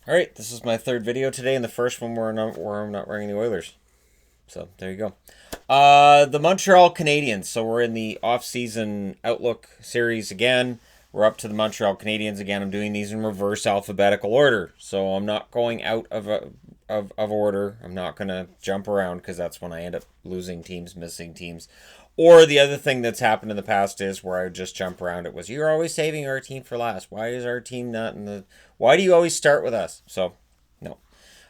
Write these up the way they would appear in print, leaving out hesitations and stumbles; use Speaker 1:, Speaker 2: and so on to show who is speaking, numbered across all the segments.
Speaker 1: All right, this is my third video today, and the first one where I'm not wearing the Oilers. So there you go. The Montreal Canadiens. So we're in the off-season outlook series again. We're up to the Montreal Canadiens again. I'm doing these in reverse alphabetical order, so I'm not going out of order. I'm not gonna jump around because that's when I end up losing teams, missing teams. Or the other thing that's happened in the past is where I would just jump around. It was, you're always saving our team for last. Why is our team not in the? Why do you always start with us? So, no.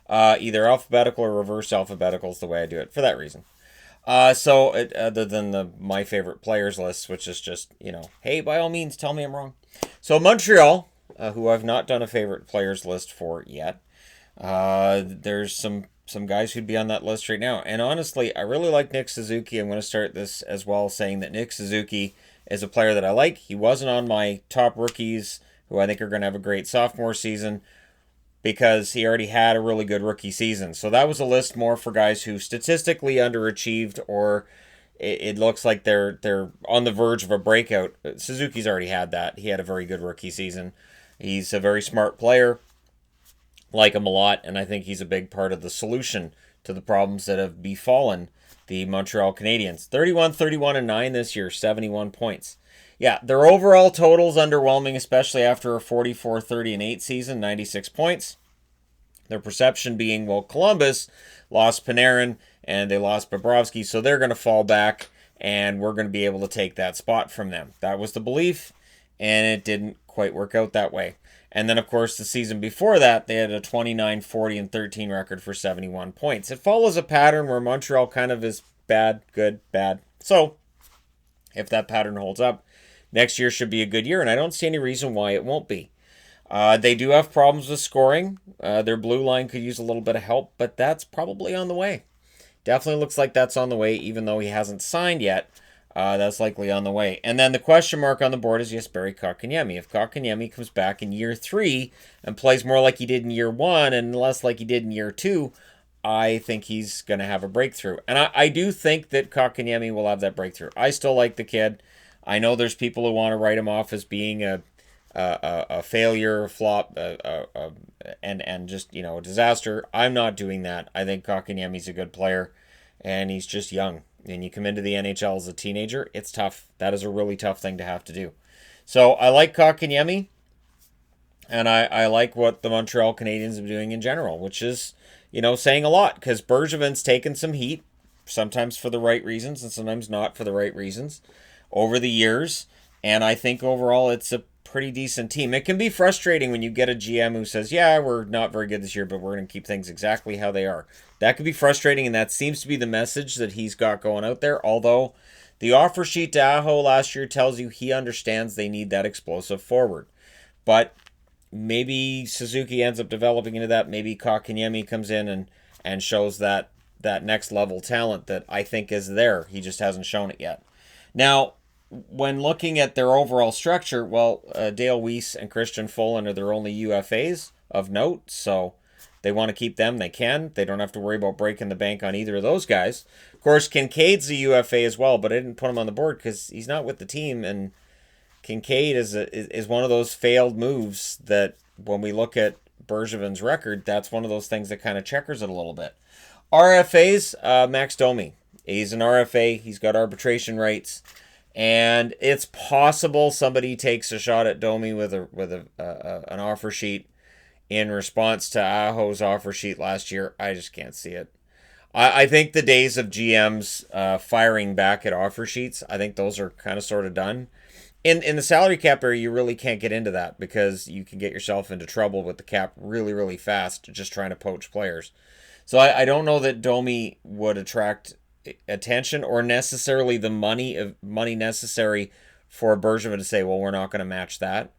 Speaker 1: Either alphabetical or reverse alphabetical is the way I do it for that reason. Other than the my favorite players list, which is just, hey, by all means, tell me I'm wrong. So Montreal, who I've not done a favorite players list for yet, there's some guys who'd be on that list right now. And honestly, I really like Nick Suzuki. I'm going to start this as well saying that Nick Suzuki is a player that I like. He wasn't on my top rookies who I think are going to have a great sophomore season because he already had a really good rookie season. So that was a list more for guys who statistically underachieved or it looks like they're on the verge of a breakout. Suzuki's already had that. He had a very good rookie season. He's a very smart player. Like him a lot, and I think he's a big part of the solution to the problems that have befallen the Montreal Canadiens. 31, 31, and 9 this year, 71 points. Yeah, their overall total's underwhelming, especially after a 44, 30, and 8 season, 96 points. Their perception being, well, Columbus lost Panarin and they lost Bobrovsky, so they're going to fall back and we're going to be able to take that spot from them. That was the belief, and it didn't quite work out that way. And then, of course, the season before that, they had a 29, 40, and 13 record for 71 points. It follows a pattern where Montreal kind of is bad, good, bad. So, if that pattern holds up, next year should be a good year, and I don't see any reason why it won't be. They do have problems with scoring. Their blue line could use a little bit of help, but that's probably on the way. Definitely looks like that's on the way, even though he hasn't signed yet. That's likely on the way. And then the question mark on the board is Jesperi Kotkaniemi. If Kotkaniemi comes back in year 3 and plays more like he did in year 1 and less like he did in year 2, I think he's going to have a breakthrough. And I do think that Kotkaniemi will have that breakthrough. I still like the kid. I know there's people who want to write him off as being a failure, a flop, and just, a disaster. I'm not doing that. I think Kotkaniemi's a good player, and he's just young. And you come into the NHL as a teenager, it's tough. That is a really tough thing to have to do. So I like Kotkaniemi, and I like what the Montreal Canadiens are doing in general, which is, saying a lot, because Bergevin's taken some heat, sometimes for the right reasons and sometimes not for the right reasons, over the years. And I think overall it's a pretty decent team. It can be frustrating when you get a GM who says, yeah, we're not very good this year, but we're going to keep things exactly how they are. That could be frustrating, and that seems to be the message that he's got going out there. Although the offer sheet to Aho last year tells you he understands they need that explosive forward. But maybe Suzuki ends up developing into that. Maybe Kotkaniemi comes in and shows that next level talent that I think is there. He just hasn't shown it yet. Now, when looking at their overall structure, well, Dale Weiss and Christian Fullen are their only UFAs of note, so they want to keep them. They can. They don't have to worry about breaking the bank on either of those guys. Of course, Kincaid's a UFA as well, but I didn't put him on the board because he's not with the team, and Kincaid is one of those failed moves that when we look at Bergevin's record, that's one of those things that kind of checkers it a little bit. RFAs, Max Domi. He's an RFA. He's got arbitration rights. And it's possible somebody takes a shot at Domi with an offer sheet in response to Aho's offer sheet last year. I just can't see it. I think the days of GMs firing back at offer sheets, I think those are kind of sort of done. In the salary cap area, you really can't get into that because you can get yourself into trouble with the cap really, really fast just trying to poach players. So I don't know that Domi would attract attention or necessarily the money necessary for Bergevin to say, well, we're not going to match that.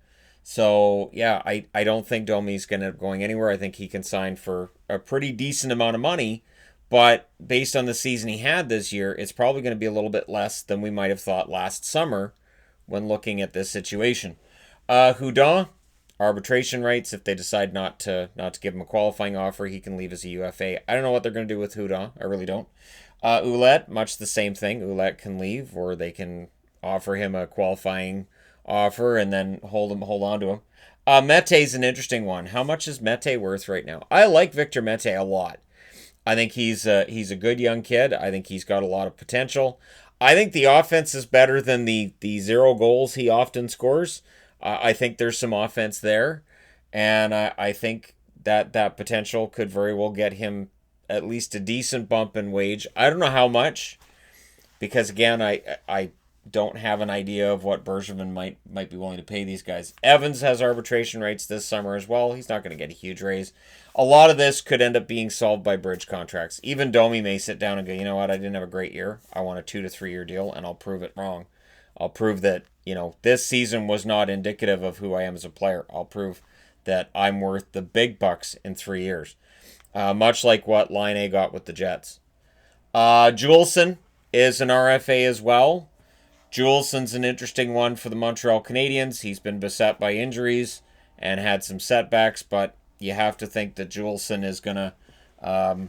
Speaker 1: So yeah, I don't think Domi's going to going anywhere. I think he can sign for a pretty decent amount of money, but based on the season he had this year, it's probably going to be a little bit less than we might have thought last summer when looking at this situation. Houdon, arbitration rights. If they decide not to give him a qualifying offer, he can leave as a UFA. I don't know what they're going to do with Houdon. I really don't. Ouellette, much the same thing. Ouellette can leave, or they can offer him a qualifying offer and then hold on to him. Mete's an interesting one. How much is Mete worth right now? I like Victor Mete a lot. I think he's a good young kid. I think he's got a lot of potential. I think the offense is better than the 0 goals he often scores. I think there's some offense there, and I think that potential could very well get him at least a decent bump in wage. I don't know how much, because again, I don't have an idea of what Bergevin might be willing to pay these guys. Evans has arbitration rights this summer as well. He's not going to get a huge raise. A lot of this could end up being solved by bridge contracts. Even Domi may sit down and go, you know what, I didn't have a great year. I want a 2 to 3 year deal, and I'll prove it wrong. I'll prove that, this season was not indicative of who I am as a player. I'll prove that I'm worth the big bucks in 3 years. Much like what Line A got with the Jets. Juleson is an RFA as well. Juleson's an interesting one for the Montreal Canadiens. He's been beset by injuries and had some setbacks, but you have to think that Juleson is going to...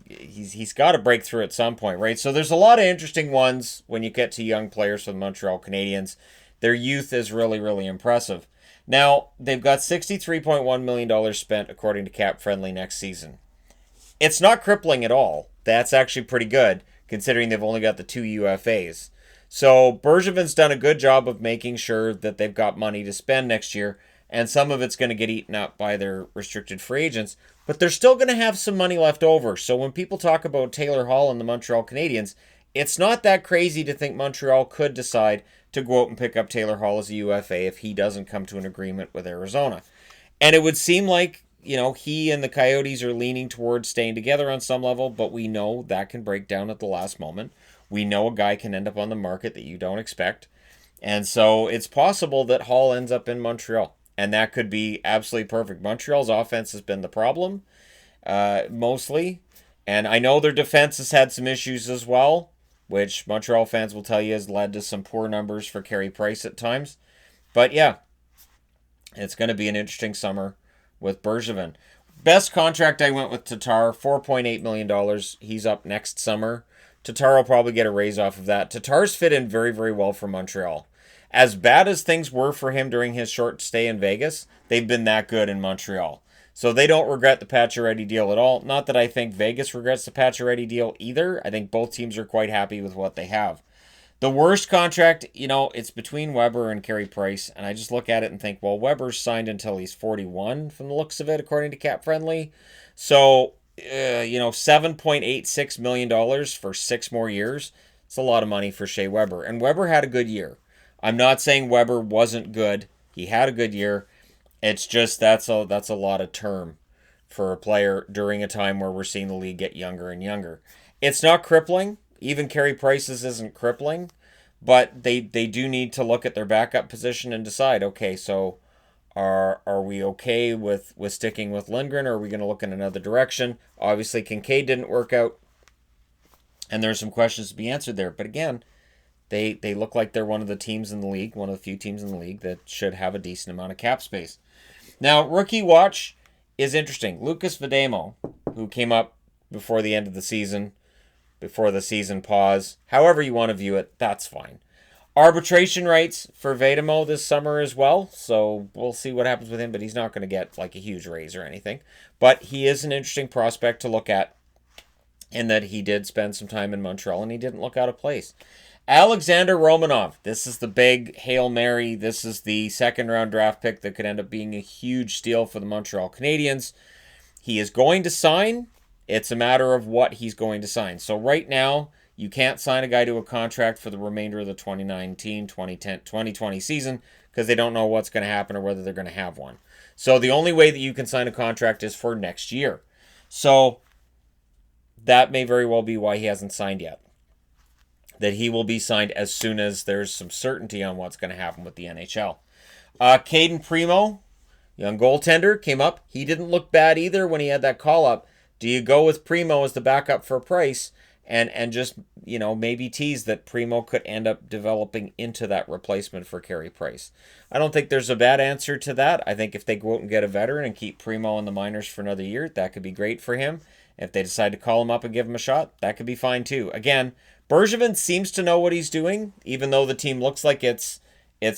Speaker 1: he's got to break through at some point, right? So there's a lot of interesting ones when you get to young players for the Montreal Canadiens. Their youth is really, really impressive. Now, they've got $63.1 million spent, according to Cap Friendly, next season. It's not crippling at all. That's actually pretty good, considering they've only got the 2 UFAs. So Bergevin's done a good job of making sure that they've got money to spend next year, and some of it's going to get eaten up by their restricted free agents, but they're still going to have some money left over. So when people talk about Taylor Hall and the Montreal Canadiens, it's not that crazy to think Montreal could decide to go out and pick up Taylor Hall as a UFA if he doesn't come to an agreement with Arizona. And it would seem like, he and the Coyotes are leaning towards staying together on some level, but we know that can break down at the last moment. We know a guy can end up on the market that you don't expect. And so it's possible that Hall ends up in Montreal. And that could be absolutely perfect. Montreal's offense has been the problem, mostly. And I know their defense has had some issues as well, which Montreal fans will tell you has led to some poor numbers for Carey Price at times. But yeah, it's going to be an interesting summer with Bergevin. Best contract I went with Tatar, $4.8 million. He's up next summer. Tatar will probably get a raise off of that. Tatar's fit in very, very well for Montreal. As bad as things were for him during his short stay in Vegas, they've been that good in Montreal. So they don't regret the Pacioretty deal at all. Not that I think Vegas regrets the Pacioretty deal either. I think both teams are quite happy with what they have. The worst contract, it's between Weber and Carey Price. And I just look at it and think, well, Weber's signed until he's 41 from the looks of it, according to Cap Friendly. So, $7.86 million for 6 more years. It's a lot of money for Shea Weber. And Weber had a good year. I'm not saying Weber wasn't good. He had a good year. It's just that's a lot of term for a player during a time where we're seeing the league get younger and younger. It's not crippling. Even Carey Price's isn't crippling. But they do need to look at their backup position and decide, okay, so are we okay with sticking with Lindgren, or are we going to look in another direction? Obviously, Kincaid didn't work out, and there's some questions to be answered there. But again, they look like they're one of the teams in the league, one of the few teams in the league that should have a decent amount of cap space. Now, rookie watch is interesting. Lucas Vedemo, who came up before the end of the season, before the season pause, however you want to view it, that's fine. Arbitration rights for Vedemo this summer as well, so we'll see what happens with him, but he's not going to get like a huge raise or anything. But he is an interesting prospect to look at, in that he did spend some time in Montreal and he didn't look out of place. Alexander Romanov, this is the big Hail Mary. This is the second-round draft pick that could end up being a huge steal for the Montreal Canadiens. He is going to sign. It's a matter of what he's going to sign. So right now, you can't sign a guy to a contract for the remainder of the 2020 season because they don't know what's going to happen or whether they're going to have one. So the only way that you can sign a contract is for next year. So that may very well be why he hasn't signed yet. That he will be signed as soon as there's some certainty on what's going to happen with the NHL. Caden Primo, young goaltender, came up. He didn't look bad either when he had that call-up. Do you go with Primo as the backup for Price and just, maybe tease that Primo could end up developing into that replacement for Carey Price? I don't think there's a bad answer to that. I think if they go out and get a veteran and keep Primo in the minors for another year, that could be great for him. If they decide to call him up and give him a shot, that could be fine too. Again, Bergevin seems to know what he's doing, even though the team looks like it's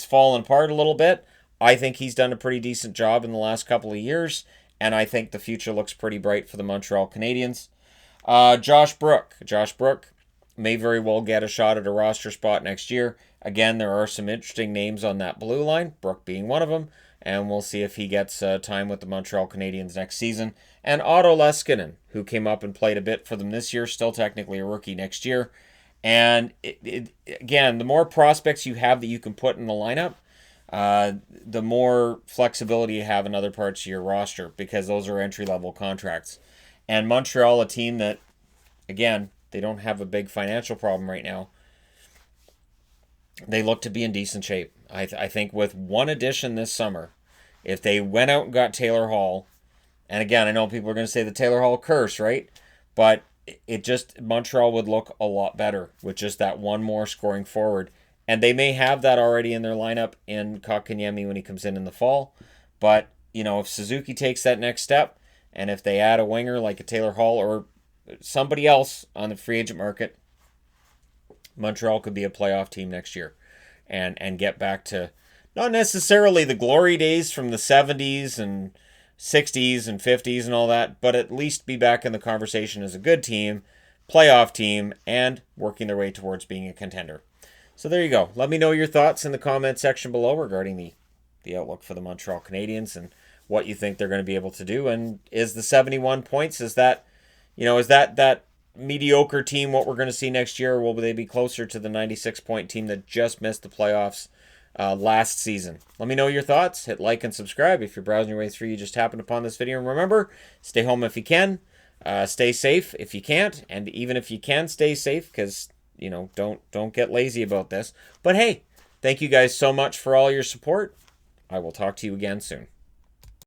Speaker 1: fallen apart a little bit. I think he's done a pretty decent job in the last couple of years, and I think the future looks pretty bright for the Montreal Canadiens. Josh Brook. Josh Brook may very well get a shot at a roster spot next year. Again, there are some interesting names on that blue line, Brook being one of them, and we'll see if he gets time with the Montreal Canadiens next season. And Otto Leskinen, who came up and played a bit for them this year, still technically a rookie next year. And again, the more prospects you have that you can put in the lineup, the more flexibility you have in other parts of your roster, because those are entry-level contracts. And Montreal, a team that, again, they don't have a big financial problem right now. They look to be in decent shape. I think with one addition this summer, if they went out and got Taylor Hall, and again, I know people are going to say the Taylor Hall curse, right? But Montreal would look a lot better with just that one more scoring forward. And they may have that already in their lineup in Kotkaniemi when he comes in the fall. But, if Suzuki takes that next step, and if they add a winger like a Taylor Hall or somebody else on the free agent market, Montreal could be a playoff team next year and get back to not necessarily the glory days from the 70s and 60s and 50s and all that, but at least be back in the conversation as a good team, playoff team, and working their way towards being a contender. So there you go. Let me know your thoughts in the comment section below regarding the outlook for the Montreal Canadiens and what you think they're going to be able to do. And is the 71 points, is that mediocre team what we're going to see next year, or will they be closer to the 96-point team that just missed the playoffs last season? Let me know your thoughts. Hit like and subscribe if you're browsing your way through. You just happened upon this video. And remember, stay home if you can. Stay safe if you can't. And even if you can, stay safe, because, don't get lazy about this. But hey, thank you guys so much for all your support. I will talk to you again soon.